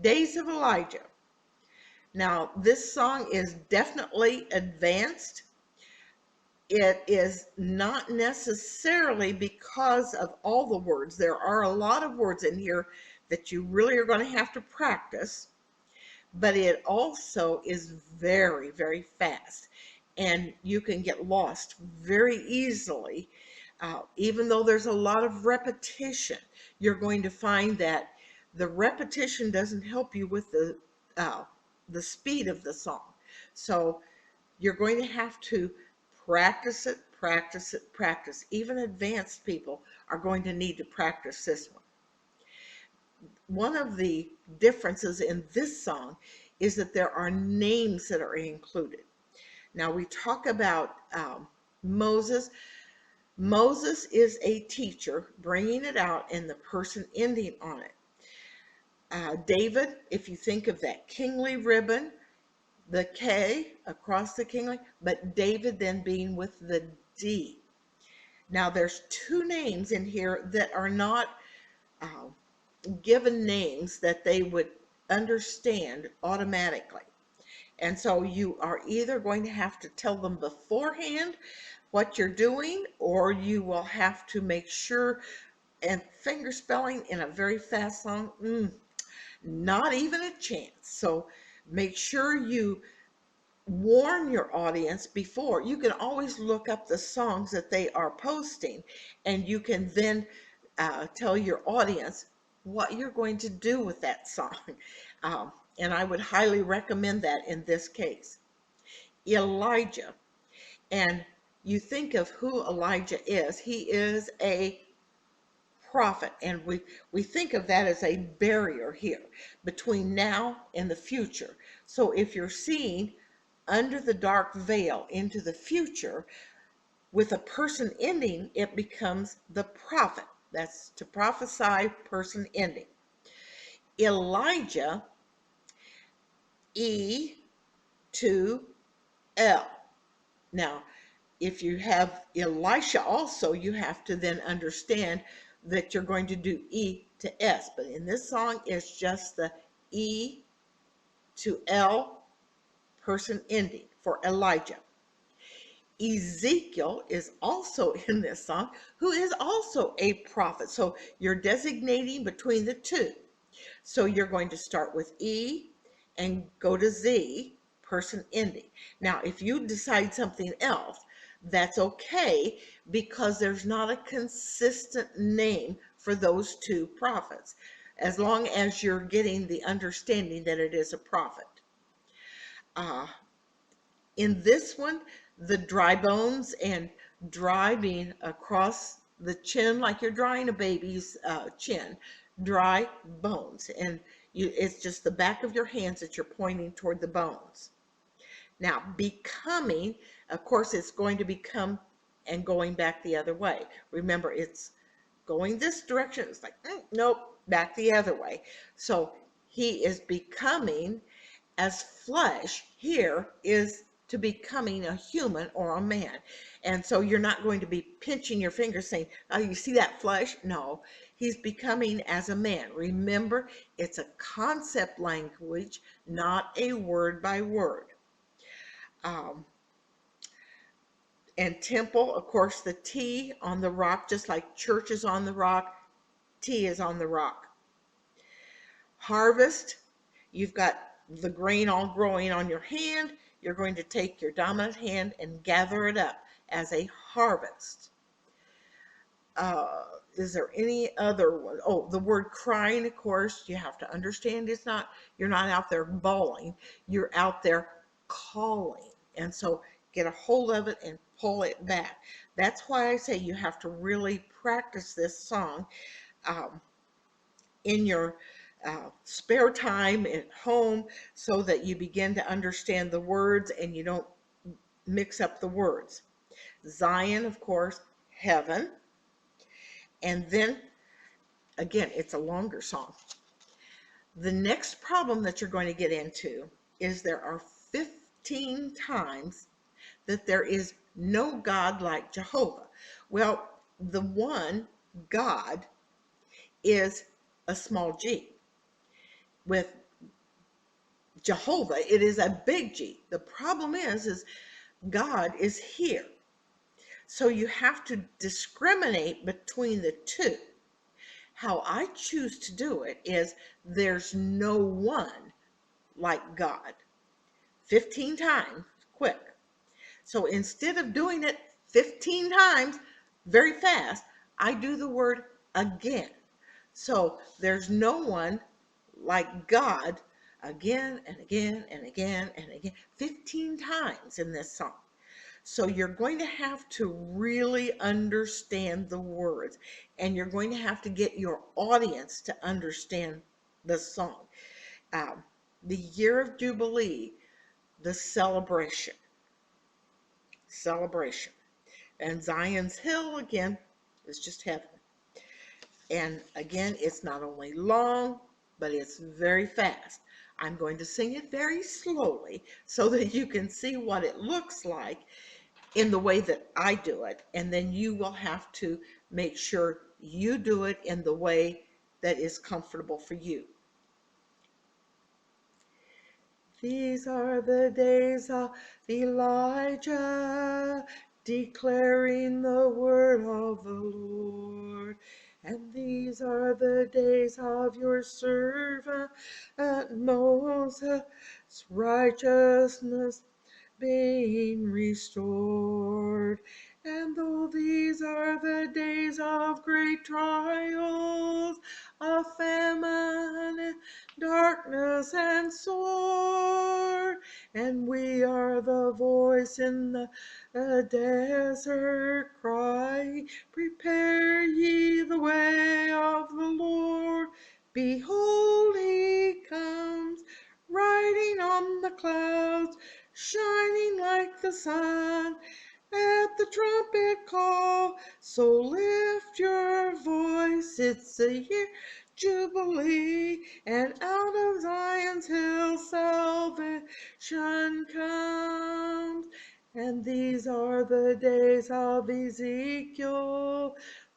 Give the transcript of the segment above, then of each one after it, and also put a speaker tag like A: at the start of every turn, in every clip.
A: Days of Elijah. Now, this song is definitely advanced. It is not necessarily because of all the words. There are a lot of words in here that you really are going to have to practice, but it also is very, very fast, and you can get lost very easily. Even though there's a lot of repetition, you're going to find that the repetition doesn't help you with the speed of the song. So you're going to have to practice it, practice it, practice. Even advanced people are going to need to practice this one. One of the differences in this song is that there are names that are included. Now we talk about Moses. Moses is a teacher bringing it out and the person ending on it. David, if you think of that kingly ribbon, the K across the kingly, but David then being with the D. Now there's two names in here that are not uh, given names that they would understand automatically. And so you are either going to have to tell them beforehand what you're doing, or you will have to make sure, and finger spelling in a very fast song, not even a chance. So make sure you warn your audience before. You can always look up the songs that they are posting, and you can then tell your audience what you're going to do with that song. And I would highly recommend that in this case. Elijah. And you think of who Elijah is. He is a prophet, and we think of that as a barrier here between now and the future. So if you're seeing under the dark veil into the future with a person ending, it becomes the prophet. That's to prophesy, person ending. Elijah, E to L. Now, if you have Elisha also, you have to then understand that you're going to do E to S. But in this song, it's just the E to L, person ending for Elijah. Ezekiel is also in this song, who is also a prophet. So you're designating between the two. So you're going to start with E and go to Z, person ending. Now, if you decide something else, that's okay, because there's not a consistent name for those two prophets, as long as you're getting the understanding that it is a prophet. In this one, the dry bones, and dry being across the chin, like you're drying a baby's chin, dry bones. And it's just the back of your hands that you're pointing toward the bones. Now, becoming, of course, it's going to become and going back the other way. Remember, it's going this direction. It's like, nope, back the other way. So he is becoming as flesh. Here is to becoming a human or a man. And so you're not going to be pinching your finger saying, oh, you see that flesh? No, he's becoming as a man. Remember, it's a concept language, not a word by word. And temple, of course, the T on the rock, just like church is on the rock, T is on the rock. Harvest, you've got the grain all growing on your hand. You're going to take your dominant hand and gather it up as a harvest. Is there any other one? Oh, the word crying, of course, you have to understand it's not, you're not out there bawling, you're out there calling. And so get a hold of it and pull it back. That's why I say you have to really practice this song in your spare time at home, so that you begin to understand the words and you don't mix up the words. Zion, of course, heaven. And then, again, it's a longer song. The next problem that you're going to get into is there are 15 times that there is no God like Jehovah. Well, the one God is a small g, with Jehovah. It is a big G. The problem is God is here. So you have to discriminate between the two. How I choose to do it is there's no one like God. 15 times, quick. So instead of doing it 15 times very fast, I do the word again. So there's no one like God again and again and again and again, 15 times in this song. So you're going to have to really understand the words, and you're going to have to get your audience to understand the song. Um, the year of Jubilee, the celebration. And Zion's Hill, again, is just heaven. And again, it's not only long, but it's very fast. I'm going to sing it very slowly so that you can see what it looks like in the way that I do it. And then you will have to make sure you do it in the way that is comfortable for you. These are the days of Elijah, declaring the word of the Lord. And these are the days of your servant Moses, righteousness being restored. And though these are the days of great trials, of famine, darkness, and sword, and we are the voice in the desert cry, prepare ye the way of the Lord. Behold, he comes, riding on the clouds, shining like the sun at the trumpet call. So lift your voice, it's a year Jubilee, and out of Zion's hill salvation comes. And these are the days of Ezekiel,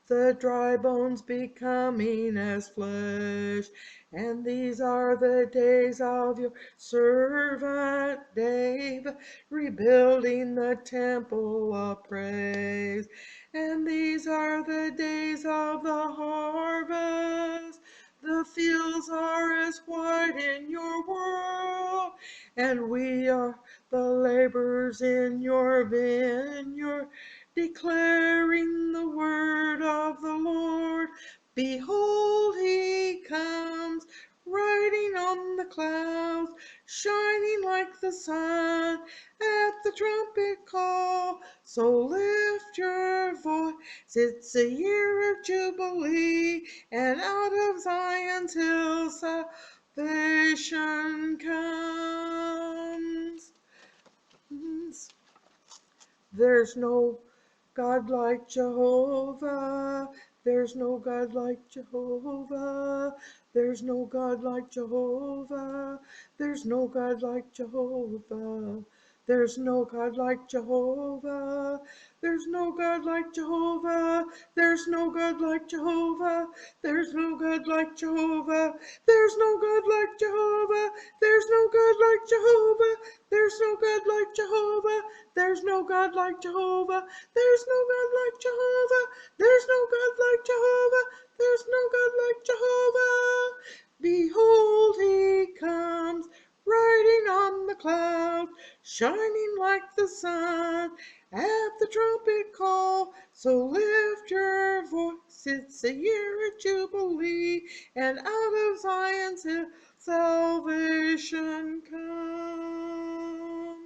A: the dry bones becoming as flesh. And these are the days of your servant David, rebuilding the temple of praise. And these are the days of the harvest. The fields are as white in your world, and we are the laborers in your vineyard, declaring the word of the Lord. Behold, he comes, riding on the clouds, shining like the sun at the trumpet call. So lift your voice, it's a year of Jubilee, and out of Zion's hill salvation comes. There's no God like Jehovah. There's no God like Jehovah. There's no God like Jehovah. There's no God like Jehovah. There's no God like Jehovah. There's no God like Jehovah. There's no God like Jehovah. There's no God like Jehovah. There's no God like Jehovah. There's no God like Jehovah. There's no God like Jehovah. There's no God like Jehovah. There's no God like Jehovah. There's no God like Jehovah. There's no God like Jehovah. Behold, he comes, riding on the clouds, shining like the sun at the trumpet call. So lift your voice, it's a year of Jubilee, and out of Zion's hill salvation comes.